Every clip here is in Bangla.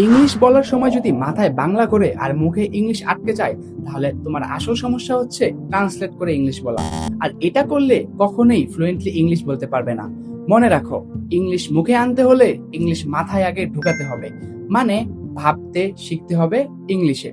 ইংলিশ বলার সময় যদি মাথায় বাংলা করে আর মুখে ইংলিশ আটকে যায়, তাহলে তোমার আসল সমস্যা হচ্ছে ট্রান্সলেট করে ইংলিশ বলা। আর এটা করলে কখনোই ফ্লুয়েন্টলি ইংলিশ বলতে পারবে না। মনে রাখো, ইংলিশ মুখে আনতে হলে ইংলিশ মাথায় আগে ঢুকাতে হবে। মানে ভাবতে শিখতে হবে ইংলিশে।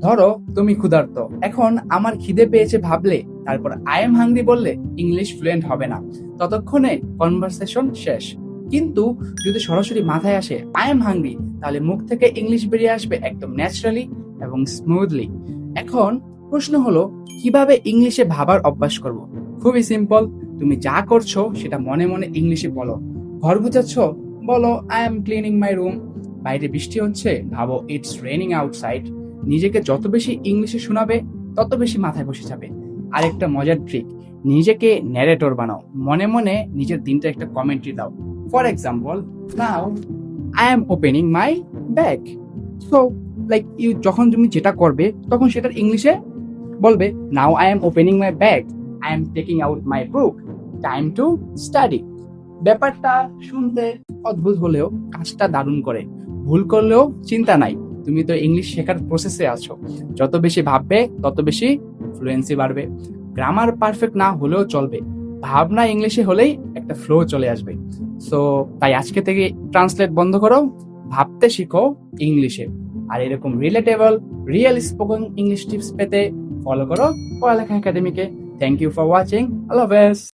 ধরো তুমি ক্ষুধার্ত, এখন আমার খিদে পেয়েছে ভাবলে তারপর আই এম হাংরি বললে ইংলিশ ফ্লুয়েন্ট হবে না, ততক্ষণে কনভারসেশন শেষ। কিন্তু যদি সরাসরি মাথায় আসে আই এম হাংরি, তাহলে মুখ থেকে ইংলিশ বেরিয়ে আসবে একদম ন্যাচারালি এবং স্মুথলি। এখন প্রশ্ন হলো, কিভাবে ইংলিশে ভাবার অভ্যাস করব? খুবই সিম্পল। তুমি যা করছো সেটা মনে মনে ইংলিশে বলো। ঘর গুছাচ্ছ, বলো I am cleaning my room. বাইরে বৃষ্টি হচ্ছে, ভাবো ইটস রেনিং আউটসাইড। নিজেকে যত বেশি ইংলিশে শোনাবে তত বেশি মাথায় বসে যাবে। আরেকটা মজার ট্রিক, নিজেকে ন্যারেটর বানাও। মনে মনে নিজের দিনটা একটা কমেন্ট্রি দাও। For example, now I am opening my bag. So like you, যখন তুমি যেটা করবে তখন সেটার ইংলিশে বলবে, now I am opening my bag, I am taking out my book, time to study. ব্যাপারটা শুনতে অদ্ভুত হলেও কাজটা দারুণ করে। ভুল করলেও চিন্তা নাই, তুমি তো ইংলিশ শেখার প্রসেসে আছো। যত বেশি ভাববে তত বেশি ফ্লুয়েন্সি বাড়বে। গ্রামার পারফেক্ট না হলেও চলবে, ভাবনা ইংলিশে হলেই একটা ফ্লো চলে আসবে। সো তাই আজকে থেকে ট্রান্সলেট বন্ধ করো, ভাবতে শিখো ইংলিশে। আর এরকম relatable real spoken English tips পেতে ফলো করো পড়ালেখা একাডেমিকে। Thank you for watching. আল্লাহ হাফেজ।